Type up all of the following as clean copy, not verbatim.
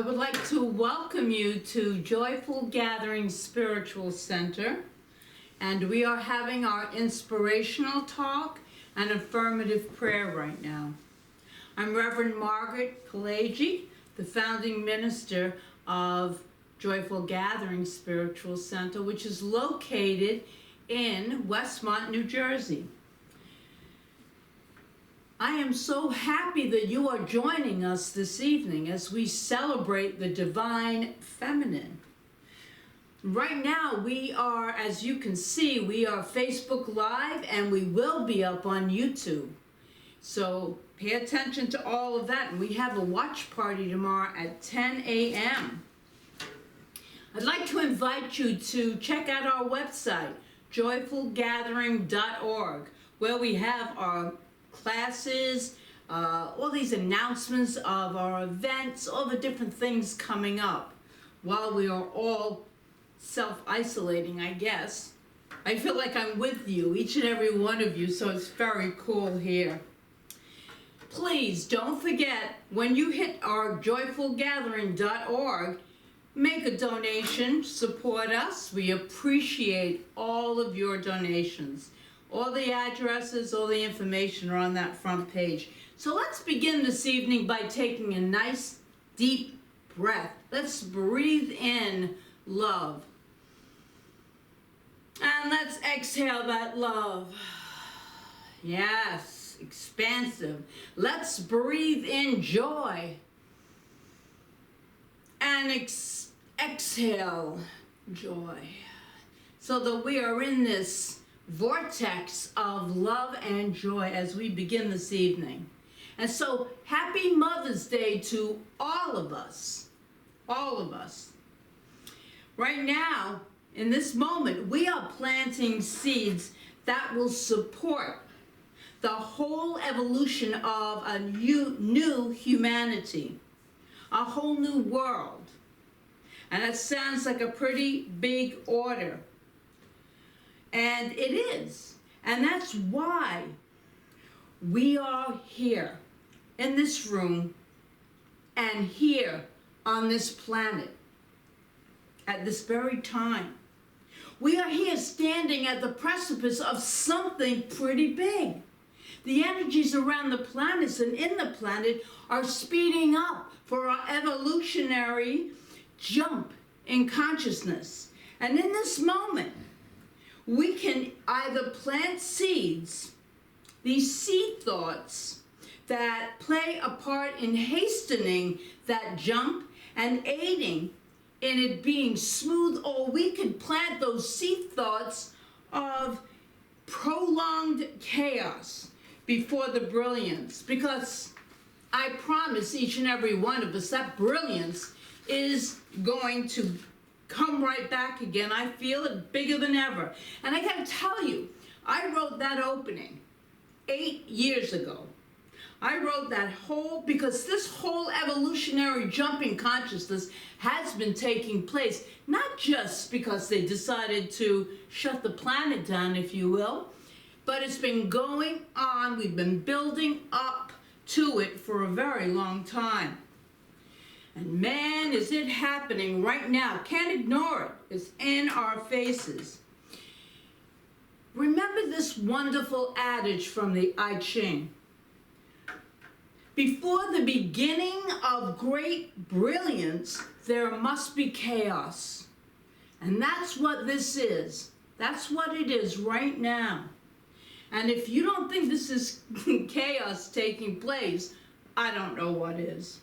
I would like to welcome you to Joyful Gathering Spiritual Center, and we are having our inspirational talk and affirmative prayer right now. I'm Reverend Margaret Palagye, the founding minister of Joyful Gathering Spiritual Center, which is located in Westmont, New Jersey. I am so happy that you are joining us this evening as we celebrate the divine feminine. Right now we are, as you can see, we are Facebook Live and we will be up on YouTube. So pay attention to all of that, and we have a watch party tomorrow at 10 a.m. I'd like to invite you to check out our website, joyfulgathering.org, where we have our classes, all these announcements of our events, all the different things coming up while we are all self-isolating, I guess. I feel like I'm with you, each and every one of you, so it's very cool here. Please don't forget, when you hit our joyfulgathering.org, make a donation, support us. We appreciate all of your donations. All the addresses, all the information are on that front page. So let's begin this evening by taking a nice deep breath. Let's breathe in love. And let's exhale that love. Yes, expansive. Let's breathe in joy. And exhale joy. So that we are in this vortex of love and joy as we begin this evening. And so happy Mother's Day to all of us. All of us. Right now, in this moment, we are planting seeds that will support the whole evolution of a new humanity, a whole new world. And that sounds like a pretty big order. And it is. And that's why we are here in this room and here on this planet at this very time. We are here standing at the precipice of something pretty big. The energies around the planets and in the planet are speeding up for our evolutionary jump in consciousness. And in this moment, we can either plant seeds, these seed thoughts that play a part in hastening that jump and aiding in it being smooth, or we could plant those seed thoughts of prolonged chaos before the brilliance. Because I promise each and every one of us that brilliance is going to come right back again. I feel it bigger than ever. And I gotta tell you, I wrote that opening 8 years ago. I wrote that whole, because this whole evolutionary jump in consciousness has been taking place, not just because they decided to shut the planet down, if you will, but it's been going on. We've been building up to it for a very long time. And man, is it happening right now. Can't ignore it. It's in our faces. Remember this wonderful adage from the I Ching. Before the beginning of great brilliance, there must be chaos. And that's what this is. That's what it is right now. And if you don't think this is chaos taking place, I don't know what is.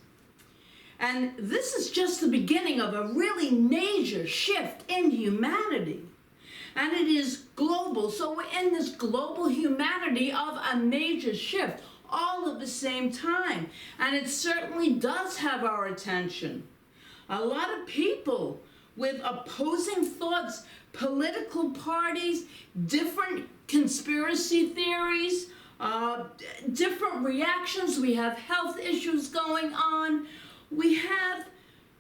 And this is just the beginning of a really major shift in humanity. And it is global. So we're in this global humanity of a major shift all at the same time. And it certainly does have our attention. A lot of people with opposing thoughts, political parties, different conspiracy theories, different reactions. We have health issues going on. We have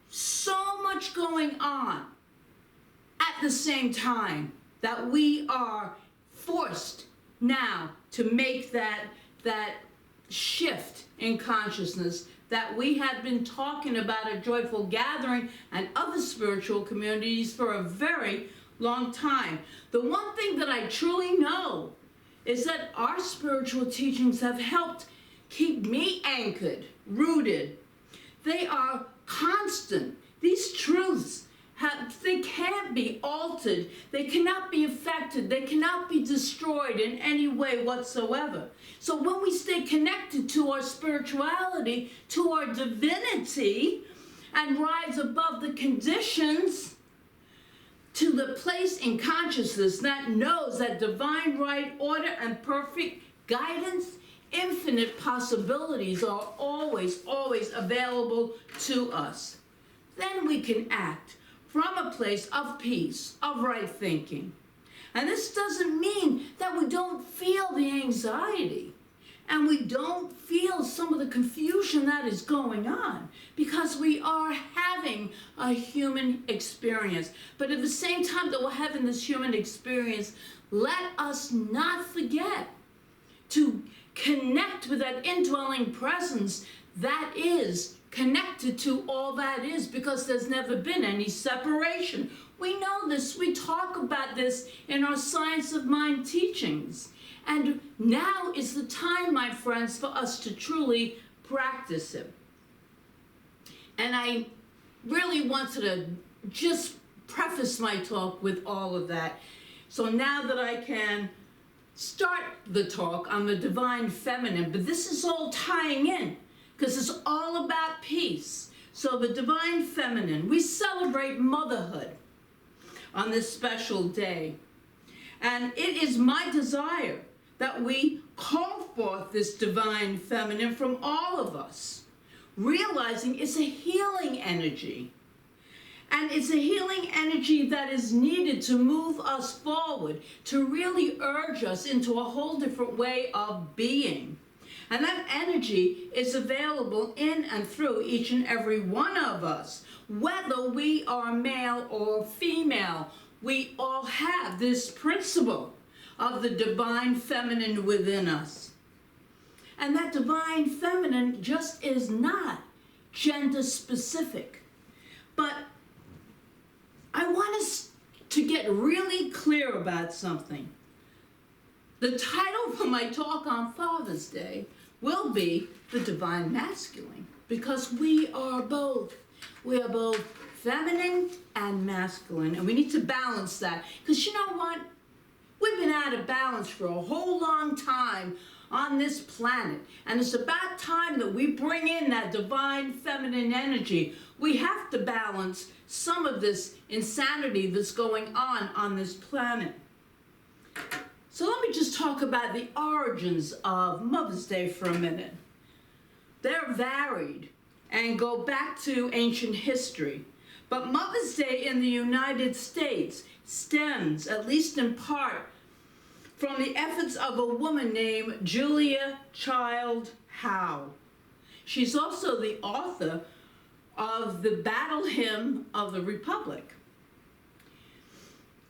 so much going on at the same time that we are forced now to make that shift in consciousness that we have been talking about a joyful gathering and other spiritual communities for a very long time. The one thing that I truly know is that our spiritual teachings have helped keep me anchored, rooted. They are constant. These truths they can't be altered. They cannot be affected. They cannot be destroyed in any way whatsoever. So when we stay connected to our spirituality, to our divinity, and rise above the conditions to the place in consciousness that knows that divine right, order, and perfect guidance, infinite possibilities are always, always available to us. Then we can act from a place of peace, of right thinking. And this doesn't mean that we don't feel the anxiety and we don't feel some of the confusion that is going on, because we are having a human experience. But at the same time that we're having this human experience, let us not forget to connect with that indwelling presence that is connected to all that is, because there's never been any separation. We know this. We talk about this in our Science of Mind teachings. And now is the time, my friends, for us to truly practice it. And I really wanted to just preface my talk with all of that. So now that I can start the talk on the divine feminine, but this is all tying in, because it's all about peace. So the divine feminine, we celebrate motherhood on this special day. And it is my desire that we call forth this divine feminine from all of us, realizing it's a healing energy. And it's a healing energy that is needed to move us forward, to really urge us into a whole different way of being. And that energy is available in and through each and every one of us, whether we are male or female. We all have this principle of the divine feminine within us. And that divine feminine just is not gender specific. But I want us to get really clear about something. The title for my talk on Father's Day will be the divine masculine, because we are both. We are both feminine and masculine, and we need to balance that. Because you know what? We've been out of balance for a whole long time on this planet, and it's about time that we bring in that divine feminine energy. We have to balance some of this insanity that's going on this planet. So let me just talk about the origins of Mother's Day for a minute. They're varied and go back to ancient history. But Mother's Day in the United States stems, at least in part, from the efforts of a woman named Julia Child Howe. She's also the author of the Battle Hymn of the Republic.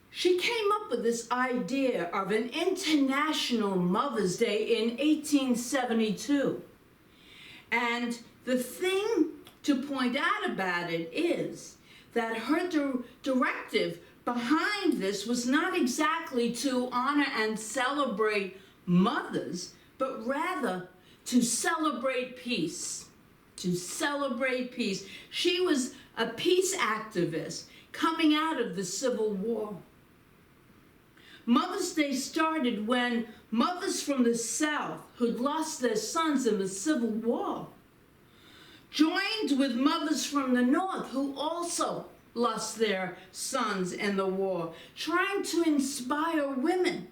She came up with this idea of an International Mother's Day in 1872. And the thing to point out about it is that her directive behind this was not exactly to honor and celebrate mothers, but rather to celebrate peace. To celebrate peace. She was a peace activist coming out of the Civil War. Mother's Day started when mothers from the South who'd lost their sons in the Civil War joined with mothers from the North who also lost their sons in the war, trying to inspire women,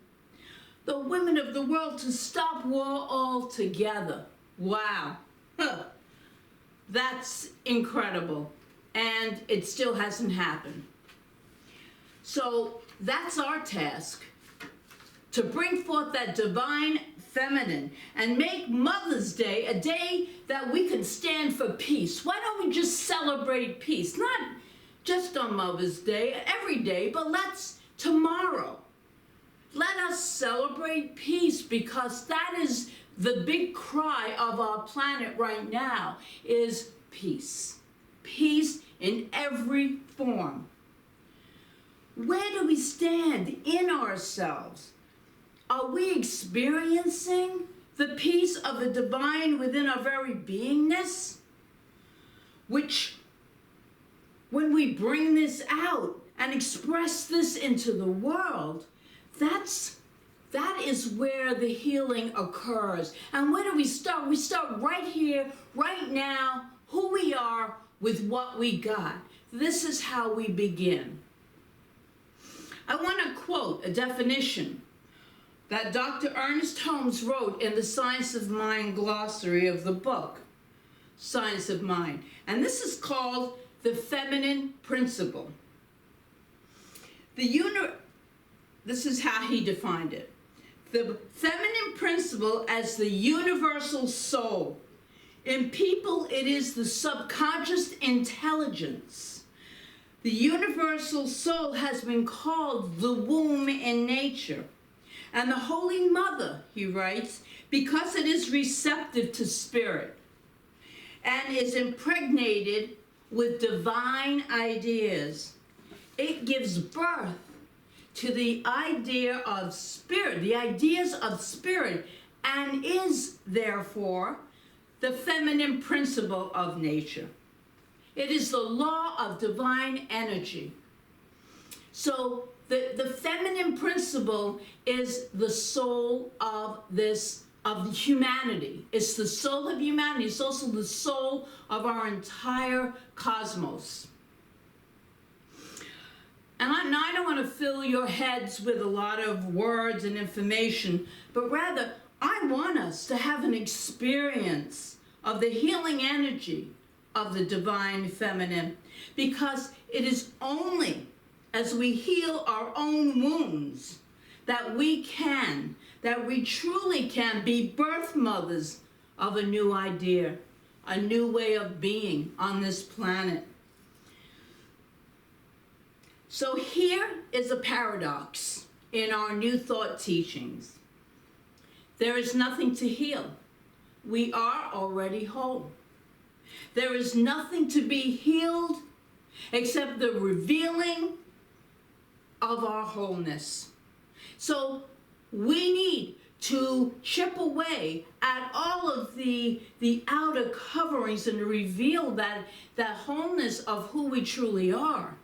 the women of the world, to stop war altogether. Wow. That's incredible. And it still hasn't happened. So that's our task, to bring forth that divine feminine and make Mother's Day a day that we can stand for peace. Why don't we just celebrate peace? Not just on Mother's Day, every day, but let's tomorrow. Let us celebrate peace, because that is the big cry of our planet right now is peace. Peace in every form. Where do we stand in ourselves? Are we experiencing the peace of the divine within our very beingness? Which, when we bring this out and express this into the world, that is where the healing occurs. And where do we start? We start right here, right now, who we are with what we got. This is how we begin. I want to quote a definition that Dr. Ernest Holmes wrote in the Science of Mind glossary of the book, Science of Mind. And this is called the feminine principle. This is how he defined it. The feminine principle as the universal soul. In people, it is the subconscious intelligence. The universal soul has been called the womb in nature. And the Holy Mother, he writes, because it is receptive to spirit and is impregnated with divine ideas, it gives birth to the idea of spirit, the ideas of spirit, and is therefore the feminine principle of nature. It is the law of divine energy. So the feminine principle is the soul of humanity. It's the soul of humanity. It's also the soul of our entire cosmos. And I don't want to fill your heads with a lot of words and information, but rather I want us to have an experience of the healing energy of the divine feminine, because it is only as we heal our own wounds that we truly can be birth mothers of a new idea, a new way of being on this planet. So here is a paradox in our New Thought teachings. There is nothing to heal. We are already whole. There is nothing to be healed except the revealing of our wholeness. So we need to chip away at all of the outer coverings and reveal that wholeness of who we truly are.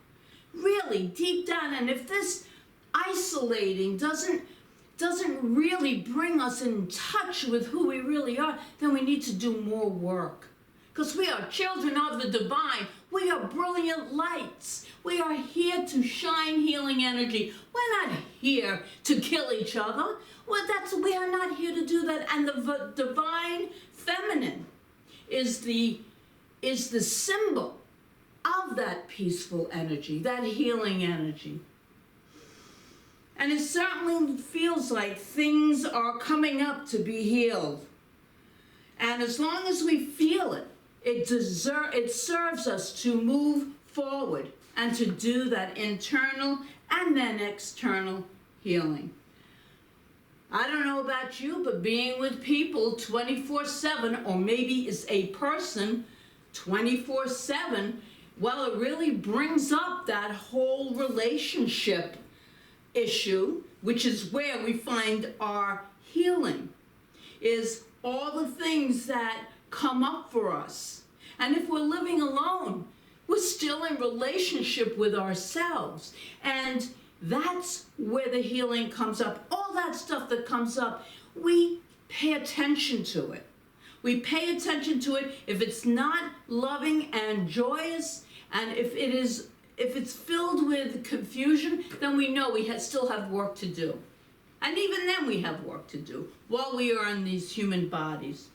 Really deep down. And if this isolating doesn't really bring us in touch with who we really are, then we need to do more work. Because we are children of the divine. We are brilliant lights. We are here to shine healing energy. We're not here to kill each other. We are not here to do that. And the divine feminine is the symbol of that peaceful energy, that healing energy. And it certainly feels like things are coming up to be healed. And as long as we feel it, it serves us to move forward and to do that internal and then external healing. I don't know about you, but being with people 24/7, or maybe it's a person 24/7, well, it really brings up that whole relationship issue, which is where we find our healing, is all the things that come up for us. And if we're living alone, we're still in relationship with ourselves. And that's where the healing comes up. All that stuff that comes up, we pay attention to it. We pay attention to it. If it's not loving and joyous, and if it's filled with confusion, then we know we still have work to do. And even then we have work to do while we are in these human bodies.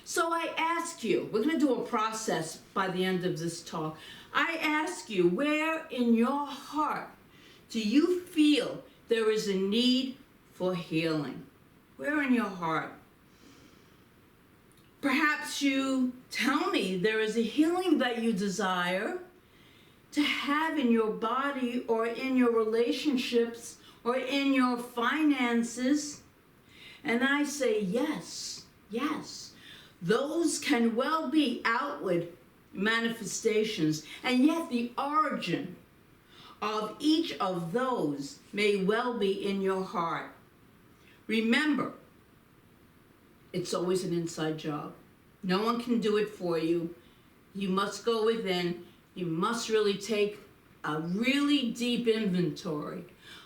So I ask you, we're going to do a process by the end of this talk. I ask you, where in your heart do you feel there is a need for healing? Where in your heart? Perhaps you tell me there is a healing that you desire to have in your body or in your relationships or in your finances. And I say, yes, yes. Those can well be outward manifestations, and yet the origin of each of those may well be in your heart. Remember, it's always an inside job. No one can do it for you. You must go within. You must really take a really deep inventory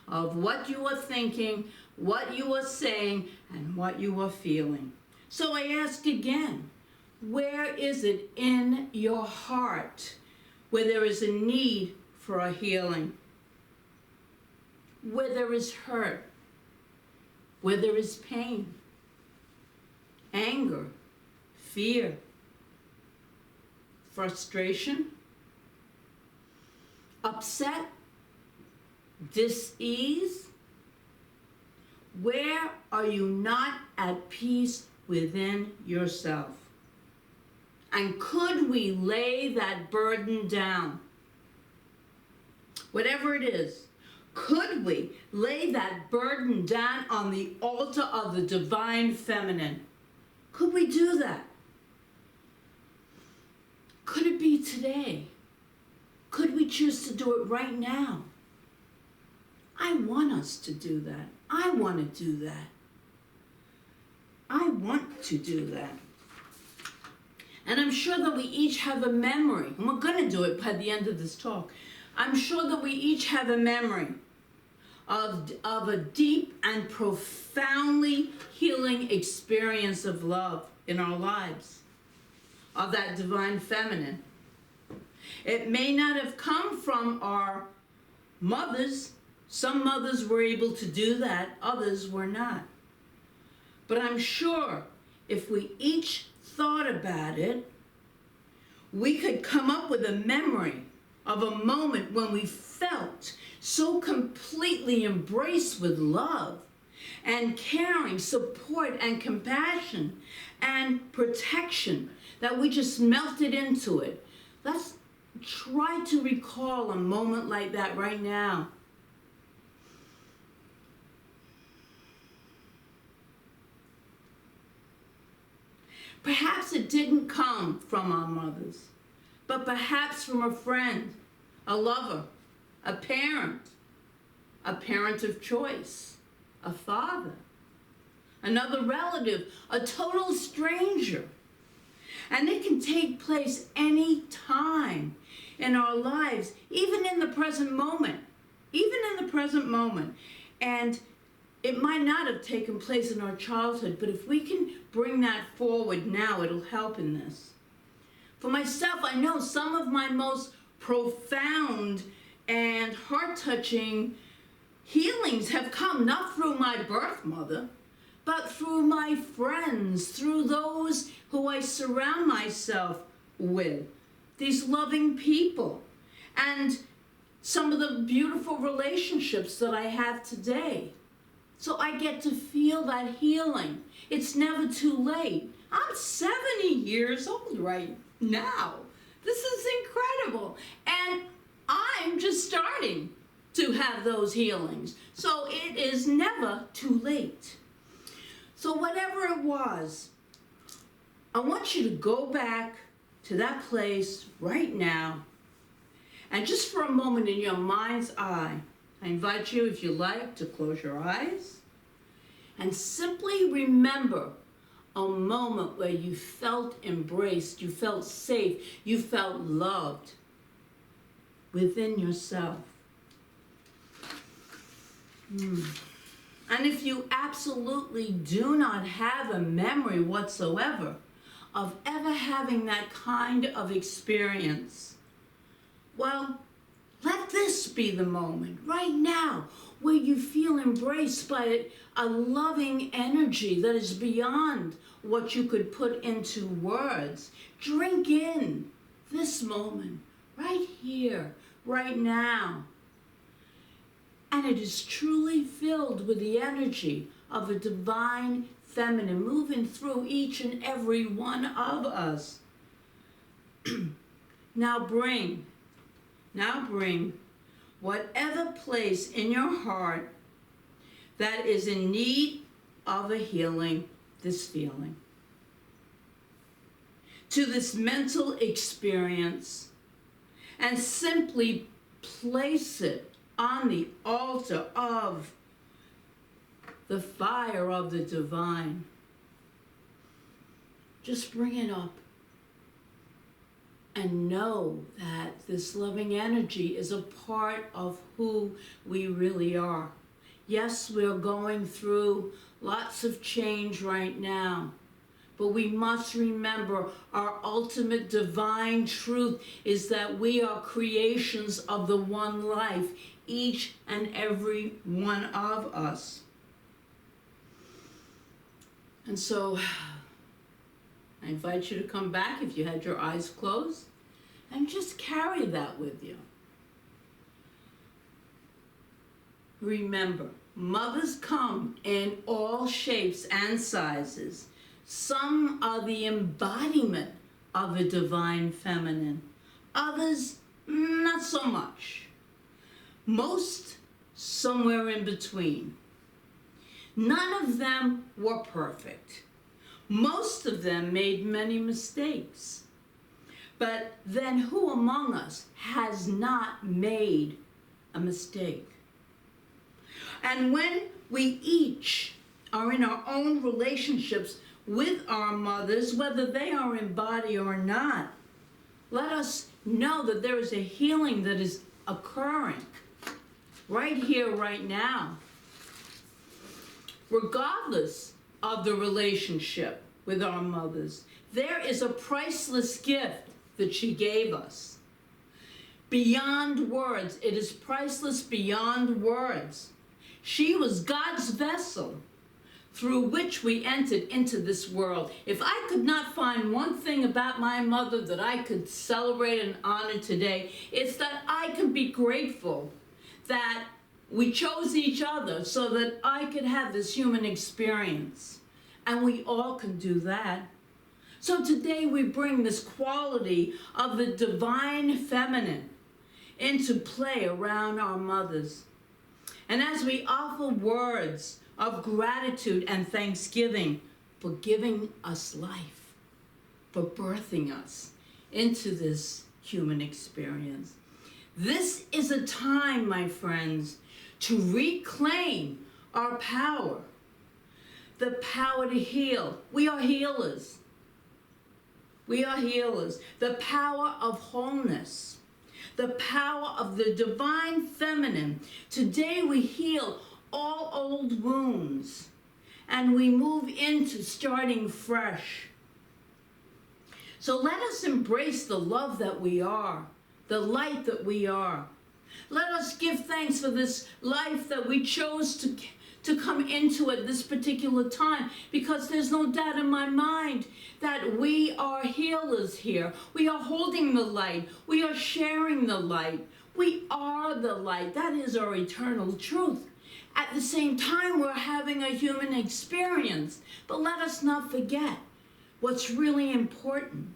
of what you are thinking, what you are saying, and what you are feeling. So I ask again, where is it in your heart where there is a need for a healing? Where there is hurt? Where there is pain? Anger? Fear? Frustration? Upset? Dis-ease? Where are you not at peace within yourself? And could we lay that burden down? Whatever it is, could we lay that burden down on the altar of the divine feminine? Could we do that? Could it be today? Could we choose to do it right now? I want us to do that. I want to do that. I want to do that. And I'm sure that we each have a memory, and we're going to do it by the end of this talk. I'm sure that we each have a memory of a deep and profoundly healing experience of love in our lives, of that divine feminine. It may not have come from our mothers. Some mothers were able to do that, others were not. But I'm sure if we each thought about it, we could come up with a memory of a moment when we felt so completely embraced with love and caring, support, and compassion and protection that we just melted into it. Let's try to recall a moment like that right now. Perhaps it didn't come from our mothers, but perhaps from a friend, a lover, a parent of choice, a father, another relative, a total stranger. And it can take place any time in our lives, even in the present moment, And it might not have taken place in our childhood, but if we can bring that forward now, it'll help in this. For myself, I know some of my most profound and heart-touching healings have come not through my birth mother, but through my friends, through those who I surround myself with, these loving people, and some of the beautiful relationships that I have today. So I get to feel that healing. It's never too late. I'm 70 years old right now. This is incredible. And I'm just starting to have those healings. So it is never too late. So whatever it was, I want you to go back to that place right now. And just for a moment in your mind's eye, I invite you, if you like, to close your eyes and simply remember a moment where you felt embraced, you felt safe, you felt loved within yourself. And if you absolutely do not have a memory whatsoever of ever having that kind of experience, well, let this be the moment right now where you feel embraced by a loving energy that is beyond what you could put into words. Drink in this moment right here, right now. And it is truly filled with the energy of a divine feminine moving through each and every one of us. Now bring whatever place in your heart that is in need of a healing this feeling, to this mental experience, and simply place it on the altar of the fire of the divine. Just bring it up and know that this loving energy is a part of who we really are. Yes, we're going through lots of change right now, but we must remember our ultimate divine truth is that we are creations of the one life, each and every one of us. And so I invite you to come back if you had your eyes closed and just carry that with you. Remember, mothers come in all shapes and sizes. Some are the embodiment of a divine feminine. Others, not so much. Most, somewhere in between. None of them were perfect. Most of them made many mistakes. But then who among us has not made a mistake? And when we each are in our own relationships with our mothers, whether they are in body or not, let us know that there is a healing that is occurring right here, right now. Regardless of the relationship with our mothers, there is a priceless gift that she gave us. Beyond words, it is priceless beyond words. She was God's vessel through which we entered into this world. If I could not find one thing about my mother that I could celebrate and honor today, it's that I can be grateful that we chose each other so that I could have this human experience. And we all can do that. So today we bring this quality of the divine feminine into play around our mothers. And as we offer words of gratitude and thanksgiving for giving us life, for birthing us into this human experience. This is a time, my friends, to reclaim our power, the power to heal. We are healers. We are healers. The power of wholeness, the power of the divine feminine. Today we heal all old wounds and we move into starting fresh. So let us embrace the love that we are, the light that we are. Let us give thanks for this life that we chose to come into at this particular time, because there's no doubt in my mind that we are healers here. We are holding the light. We are sharing the light. We are the light. That is our eternal truth. At the same time, we're having a human experience. But let us not forget what's really important.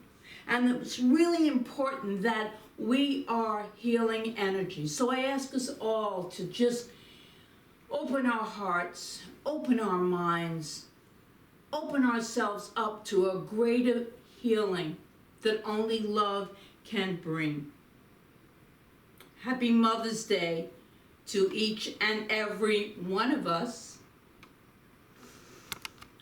And it's really important that we are healing energy. So I ask us all to just open our hearts, open our minds, open ourselves up to a greater healing that only love can bring. Happy Mother's Day to each and every one of us.